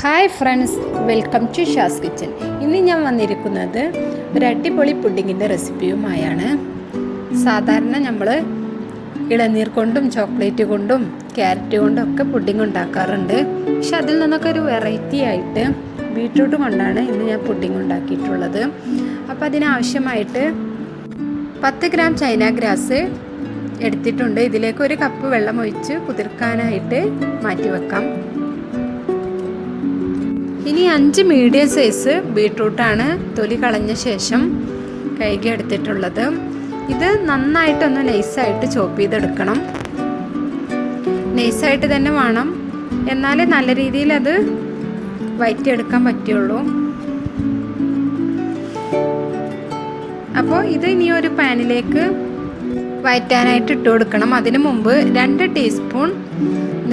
Hi friends, welcome to Shaz kitchen. ഇന്ന് ഞാൻ വന്നിരിക്കുന്നത് ഒരു അടിപൊളി പുഡിങ്ങിൻ്റെ റെസിപ്പിയുമായാണ്. സാധാരണ നമ്മൾ ഇളനീർ കൊണ്ടും ചോക്ലേറ്റ് കൊണ്ടും ക്യാരറ്റ് കൊണ്ടും ഒക്കെ പുഡിങ് ഉണ്ടാക്കാറുണ്ട്. പക്ഷെ അതിൽ നിന്നൊക്കെ ഒരു വെറൈറ്റി ആയിട്ട് ബീട്രൂട്ട് കൊണ്ടാണ് ഇന്ന് ഞാൻ പുഡിങ് ഉണ്ടാക്കിയിട്ടുള്ളത്. അപ്പോൾ അതിനാവശ്യമായിട്ട് 10 ഗ്രാം ചൈന ഗ്രാസ് എടുത്തിട്ടുണ്ട്. ഇതിലേക്ക് 1 കപ്പ് വെള്ളം ഒഴിച്ച് കുതിർക്കാനായിട്ട് മാറ്റി വെക്കാം. ഇനി 5 മീഡിയം സൈസ് ബീട്രൂട്ടാണ് തൊലി കളഞ്ഞ ശേഷം കഴുകി എടുത്തിട്ടുള്ളത്. ഇത് നന്നായിട്ടൊന്ന് നൈസായിട്ട് ചോപ്പ് ചെയ്തെടുക്കണം. നൈസായിട്ട് തന്നെ വേണം, എന്നാലേ നല്ല രീതിയിൽ അത് വഴറ്റിയെടുക്കാൻ പറ്റുള്ളൂ. അപ്പോൾ ഇത് ഇനി ഒരു പാനിലേക്ക് വഴറ്റാനായിട്ട് ഇട്ട് കൊടുക്കണം. അതിനു മുമ്പ് 2 ടീസ്പൂൺ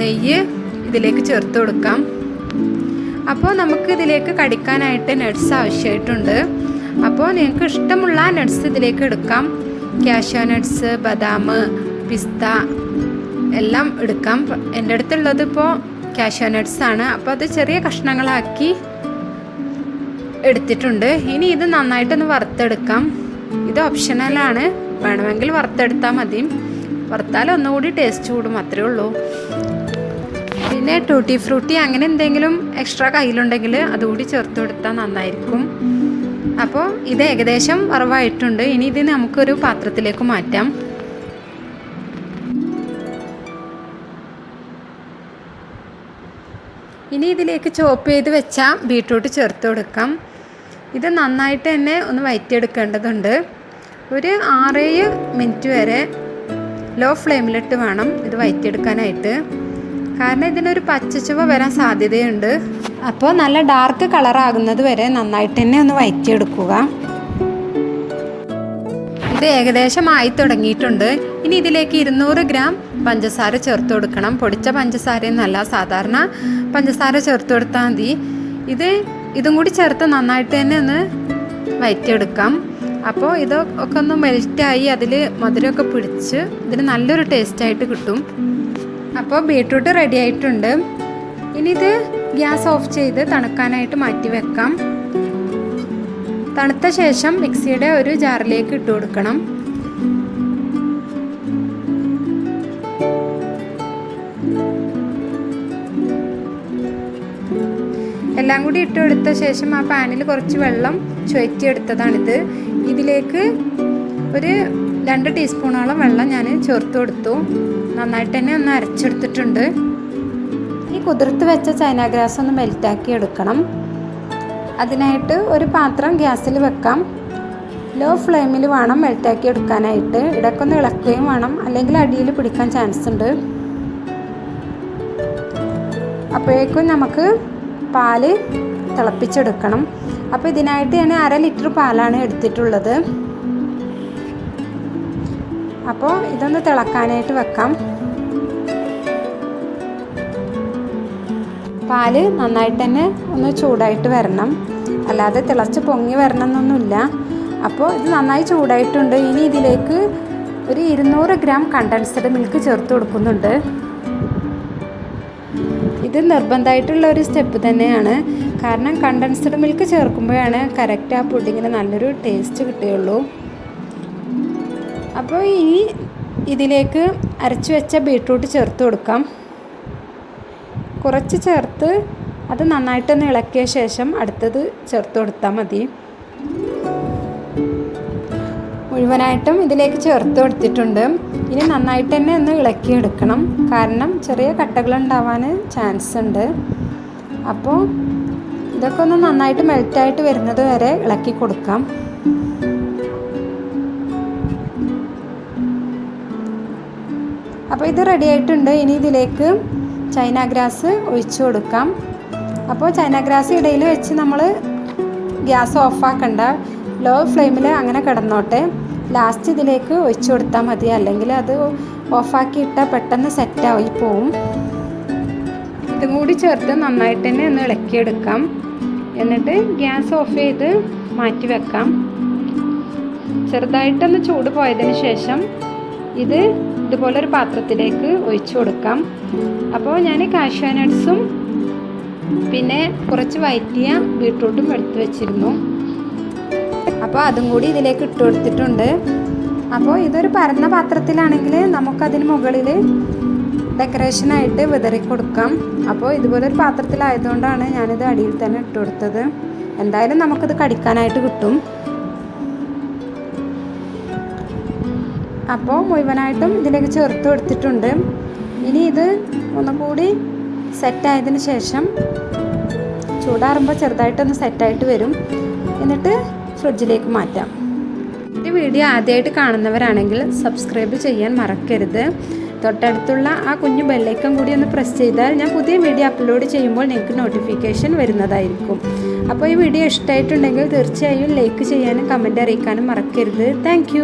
നെയ്യ് ഇതിലേക്ക് ചേർത്ത് കൊടുക്കാം. അപ്പോൾ നമുക്ക് ഇതിലേക്ക് കടിക്കാനായിട്ട് നട്ട്സ് ആവശ്യമായിട്ടുണ്ട്. അപ്പോൾ നിങ്ങൾക്ക് ഇഷ്ടമുള്ള നട്ട്സ് ഇതിലേക്ക് എടുക്കാം. കാഷ്യൂ നട്ട്സ്, ബദാം, പിസ്ത എല്ലാം എടുക്കാം. എൻ്റെ അടുത്തുള്ളത് ഇപ്പോൾ കാഷ്യൂ നട്ട്സ് ആണ്. അപ്പോൾ അത് ചെറിയ കഷ്ണങ്ങളാക്കി എടുത്തിട്ടുണ്ട്. ഇനി ഇത് നന്നായിട്ടൊന്ന് വറുത്തെടുക്കാം. ഇത് ഓപ്ഷണലാണ്, വേണമെങ്കിൽ വറുത്തെടുത്താൽ മതി. വറുത്താൽ ഒന്നുകൂടി ടേസ്റ്റ് കൂടും, അത്രയേ ഉള്ളൂ. പിന്നെ ടൂട്ടി ഫ്രൂട്ടി അങ്ങനെ എന്തെങ്കിലും എക്സ്ട്രാ കയ്യിലുണ്ടെങ്കിൽ അതുകൂടി ചേർത്ത് കൊടുത്താൽ നന്നായിരിക്കും. അപ്പോൾ ഇത് ഏകദേശം വറവായിട്ടുണ്ട്. ഇനി ഇത് നമുക്കൊരു പാത്രത്തിലേക്ക് മാറ്റാം. ഇനി ഇതിലേക്ക് ചോപ്പ് ചെയ്ത് വെച്ച ബീട്രൂട്ട് ചേർത്ത് കൊടുക്കാം. ഇത് നന്നായിട്ട് തന്നെ ഒന്ന് വഴറ്റിയെടുക്കേണ്ടതുണ്ട്. ഒരു 6-7 മിനിറ്റ് വരെ ലോ ഫ്ലെയിമിലിട്ട് വേണം ഇത് വഴറ്റിയെടുക്കാനായിട്ട്. കാരണം ഇതിനൊരു പച്ചച്ചുവ വരാൻ സാധ്യതയുണ്ട്. അപ്പോൾ നല്ല ഡാർക്ക് കളറാകുന്നത് വരെ നന്നായിട്ട് തന്നെ ഒന്ന് വഴറ്റിയെടുക്കുക. ഇത് ഏകദേശം ആയി തുടങ്ങിയിട്ടുണ്ട്. ഇനി ഇതിലേക്ക് 200 ഗ്രാം പഞ്ചസാര ചേർത്ത് കൊടുക്കണം. പൊടിച്ച പഞ്ചസാരയൊന്നുമല്ല, സാധാരണ പഞ്ചസാര ചേർത്ത് കൊടുത്താൽ മതി. ഇതും കൂടി ചേർത്ത് നന്നായിട്ട് തന്നെ ഒന്ന് വഴറ്റിയെടുക്കാം. അപ്പോൾ ഇതൊക്കെ ഒന്ന് മെൽറ്റായി അതിൽ മധുരമൊക്കെ പിടിച്ച് ഇതിന് നല്ലൊരു ടേസ്റ്റായിട്ട് കിട്ടും. അപ്പോൾ ബീട്രൂട്ട് റെഡി ആയിട്ടുണ്ട്. ഇനി ഇത് ഗ്യാസ് ഓഫ് ചെയ്ത് തണുക്കാനായിട്ട് മാറ്റി വെക്കാം. തണുത്ത ശേഷം മിക്സിയുടെ ഒരു ജാറിലേക്ക് ഇട്ട് കൊടുക്കണം. എല്ലാം കൂടി ഇട്ട് കൊടുത്ത ശേഷം ആ പാനിൽ കുറച്ച് വെള്ളം ചുവറ്റിയെടുത്തതാണിത്. ഇതിലേക്ക് ഒരു 2 ടീസ്പൂണോളം വെള്ളം ഞാൻ ചേർത്ത് കൊടുത്തു. നന്നായിട്ട് തന്നെ ഒന്ന് അരച്ചെടുത്തിട്ടുണ്ട്. ഈ കുതിർത്ത് വെച്ച ചൈന ഗ്രാസ് ഒന്ന് മെൽറ്റാക്കി എടുക്കണം. അതിനായിട്ട് ഒരു പാത്രം ഗ്യാസിൽ വെക്കാം. ലോ ഫ്ലെയിമിൽ വേണം മെൽറ്റാക്കി എടുക്കാനായിട്ട്. ഇടയ്ക്കൊന്ന് ഇളക്കുകയും വേണം, അല്ലെങ്കിൽ അടിയിൽ പിടിക്കാൻ ചാൻസ് ഉണ്ട്. അപ്പോഴേക്കും നമുക്ക് പാല് തിളപ്പിച്ചെടുക്കണം. അപ്പോൾ ഇതിനായിട്ട് ഞാൻ 1/2 ലിറ്റർ പാലാണ് എടുത്തിട്ടുള്ളത്. അപ്പോൾ ഇതൊന്ന് തിളക്കാനായിട്ട് വെക്കാം. പാല് നന്നായിട്ട് തന്നെ ഒന്ന് ചൂടായിട്ട് വരണം, അല്ലാതെ തിളച്ച് പൊങ്ങി വരണം എന്നൊന്നുമില്ല. അപ്പോൾ ഇത് നന്നായി ചൂടായിട്ടുണ്ട്. ഇനി ഇതിലേക്ക് ഒരു 200 ഗ്രാം കണ്ടൻസ്ഡ് മിൽക്ക് ചേർത്ത് കൊടുക്കുന്നുണ്ട്. ഇത് നിർബന്ധമായിട്ടുള്ള ഒരു സ്റ്റെപ്പ് തന്നെയാണ്. കാരണം കണ്ടൻസ്ഡ് മിൽക്ക് ചേർക്കുമ്പോഴാണ് കറക്റ്റ് ആ പുഡിങ്ങിന് നല്ലൊരു ടേസ്റ്റ് കിട്ടുകയുള്ളൂ. അപ്പോൾ ഇനി ഇതിലേക്ക് അരച്ചു വെച്ച ബീട്രൂട്ട് ചേർത്ത് കൊടുക്കാം. കുറച്ച് ചേർത്ത് അത് നന്നായിട്ടൊന്ന് ഇളക്കിയ ശേഷം അടുത്തത് ചേർത്ത് കൊടുത്താൽ മതി. മുഴുവനായിട്ടും ഇതിലേക്ക് ചേർത്ത് കൊടുത്തിട്ടുണ്ട്. ഇനി നന്നായിട്ട് തന്നെ ഒന്ന് ഇളക്കിയെടുക്കണം, കാരണം ചെറിയ കട്ടകളുണ്ടാവാൻ ചാൻസ് ഉണ്ട്. അപ്പോൾ ഇതൊക്കെ ഒന്ന് നന്നായിട്ട് മെൽറ്റായിട്ട് വരുന്നത് വരെ ഇളക്കി കൊടുക്കാം. അപ്പോൾ ഇത് റെഡി ആയിട്ടുണ്ട്. ഇനി ഇതിലേക്ക് ചൈന ഗ്രാസ് ഒഴിച്ചു കൊടുക്കാം. അപ്പോൾ ചൈന ഗ്രാസ് ഇടയിൽ വെച്ച് നമ്മൾ ഗ്യാസ് ഓഫാക്കണ്ട, ലോ ഫ്ലെയിമിൽ അങ്ങനെ കിടന്നോട്ടെ. ലാസ്റ്റ് ഇതിലേക്ക് ഒഴിച്ചു കൊടുത്താൽ മതി, അല്ലെങ്കിൽ അത് ഓഫാക്കിയിട്ടാൽ പെട്ടെന്ന് സെറ്റായി പോവും. ഇതും കൂടി ചേർത്ത് നന്നായിട്ട് തന്നെ ഒന്ന് ഇളക്കിയെടുക്കാം. എന്നിട്ട് ഗ്യാസ് ഓഫ് ചെയ്ത് മാറ്റി വെക്കാം. ചെറുതായിട്ടൊന്ന് ചൂട് പോയതിന് ശേഷം ഇതുപോലൊരു പാത്രത്തിലേക്ക് ഒഴിച്ചു കൊടുക്കാം. അപ്പോൾ ഞാൻ കാഷ്യൂ നട്ട്സും പിന്നെ കുറച്ച് വഴറ്റിയ ബീട്രൂട്ടും എടുത്ത് വെച്ചിരുന്നു. അപ്പോൾ അതും കൂടി ഇതിലേക്ക് ഇട്ട് കൊടുത്തിട്ടുണ്ട്. അപ്പോൾ ഇതൊരു പരന്ന പാത്രത്തിലാണെങ്കിൽ നമുക്കതിന് മുകളിൽ ഡെക്കറേഷനായിട്ട് വിതറി കൊടുക്കാം. അപ്പോൾ ഇതുപോലൊരു പാത്രത്തിലായതുകൊണ്ടാണ് ഞാനിത് അടിയിൽ തന്നെ ഇട്ട് കൊടുത്തത്. എന്തായാലും നമുക്കിത് കടിക്കാനായിട്ട് കിട്ടും. അപ്പോൾ മുഴുവനായിട്ടും ഇതിലേക്ക് ചേർത്ത് കൊടുത്തിട്ടുണ്ട്. ഇനി ഇത് ഒന്നുകൂടി സെറ്റായതിന് ശേഷം ചൂടാറുമ്പോൾ ചെറുതായിട്ടൊന്ന് സെറ്റായിട്ട് വരും. എന്നിട്ട് ഫ്രിഡ്ജിലേക്ക് മാറ്റാം. ഈ വീഡിയോ ആദ്യമായിട്ട് കാണുന്നവരാണെങ്കിൽ സബ്സ്ക്രൈബ് ചെയ്യാൻ മറക്കരുത്. തൊട്ടടുത്തുള്ള ആ കുഞ്ഞു ബെല്ലൈക്കൺ കൂടി ഒന്ന് പ്രസ് ചെയ്താൽ ഞാൻ പുതിയ വീഡിയോ അപ്ലോഡ് ചെയ്യുമ്പോൾ നിങ്ങൾക്ക് നോട്ടിഫിക്കേഷൻ വരുന്നതായിരിക്കും. അപ്പോൾ ഈ വീഡിയോ ഇഷ്ടമായിട്ടുണ്ടെങ്കിൽ തീർച്ചയായും ലൈക്ക് ചെയ്യാനും കമൻറ്റ് അറിയിക്കാനും മറക്കരുത്. താങ്ക്